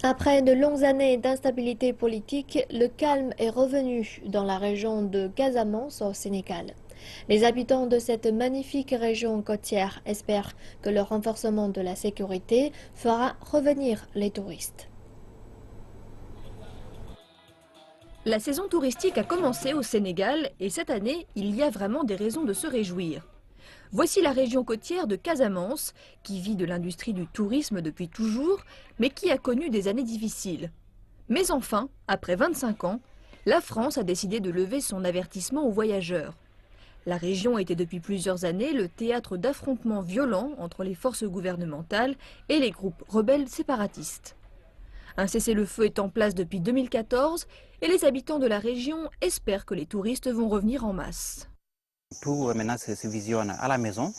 Après de longues années d'instabilité politique, le calme est revenu dans la région de Casamance au Sénégal. Les habitants de cette magnifique région côtière espèrent que le renforcement de la sécurité fera revenir les touristes. La saison touristique a commencé au Sénégal et cette année, il y a vraiment des raisons de se réjouir. Voici la région côtière de Casamance, qui vit de l'industrie du tourisme depuis toujours, mais qui a connu des années difficiles. Mais enfin, après 25 ans, la France a décidé de lever son avertissement aux voyageurs. La région était depuis plusieurs années le théâtre d'affrontements violents entre les forces gouvernementales et les groupes rebelles séparatistes. Un cessez-le-feu est en place depuis 2014 et les habitants de la région espèrent que les touristes vont revenir en masse. Tout maintenant se visionne à la maison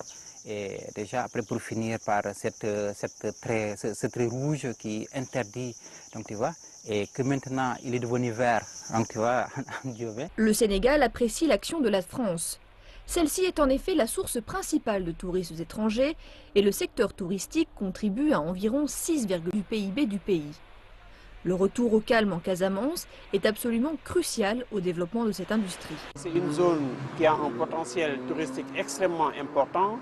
et déjà après pour finir par ce trait rouge qui interdit, donc tu vois, et que maintenant il est devenu vert, donc tu vois, Le Sénégal apprécie l'action de la France. Celle-ci est en effet la source principale de touristes étrangers et le secteur touristique contribue à environ 6,2% du PIB du pays. Le retour au calme en Casamance est absolument crucial au développement de cette industrie. C'est une zone qui a un potentiel touristique extrêmement important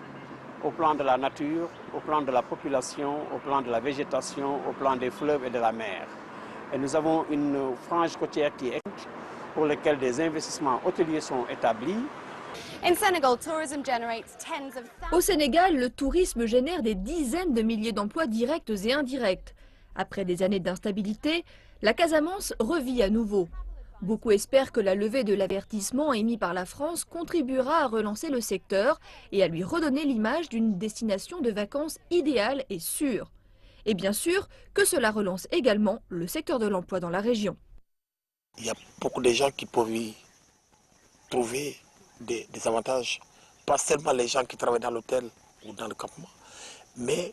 au plan de la nature, au plan de la population, au plan de la végétation, au plan des fleuves et de la mer. Et nous avons une frange côtière qui est pour laquelle des investissements hôteliers sont établis. Au Sénégal, le tourisme génère des dizaines de milliers d'emplois directs et indirects. Après des années d'instabilité, la Casamance revit à nouveau. Beaucoup espèrent que la levée de l'avertissement émis par la France contribuera à relancer le secteur et à lui redonner l'image d'une destination de vacances idéale et sûre. Et bien sûr que cela relance également le secteur de l'emploi dans la région. Il y a beaucoup de gens qui peuvent y trouver des avantages. Pas seulement les gens qui travaillent dans l'hôtel ou dans le campement, mais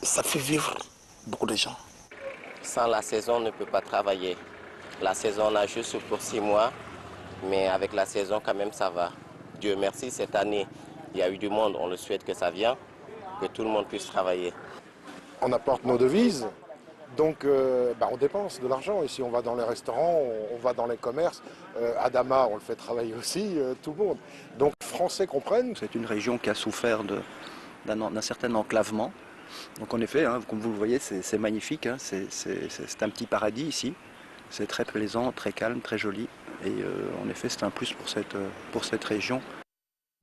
ça fait vivre beaucoup de gens. Sans la saison, on ne peut pas travailler. La saison, on a juste pour 6 mois, mais avec la saison, quand même, ça va. Dieu merci, cette année, il y a eu du monde, on le souhaite que ça vienne, que tout le monde puisse travailler. On apporte nos devises, donc on dépense de l'argent. Et si on va dans les restaurants, on va dans les commerces, Adama, on le fait travailler aussi, tout le monde. Donc les Français comprennent. C'est une région qui a souffert d'un certain enclavement. Donc en effet, comme vous le voyez, c'est magnifique, c'est un petit paradis ici. C'est très plaisant, très calme, très joli. Et en effet, c'est un plus pour cette région.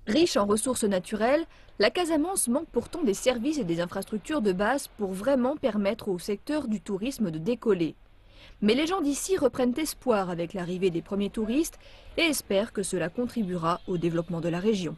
Riche en ressources naturelles, la Casamance manque pourtant des services et des infrastructures de base pour vraiment permettre au secteur du tourisme de décoller. Mais les gens d'ici reprennent espoir avec l'arrivée des premiers touristes et espèrent que cela contribuera au développement de la région.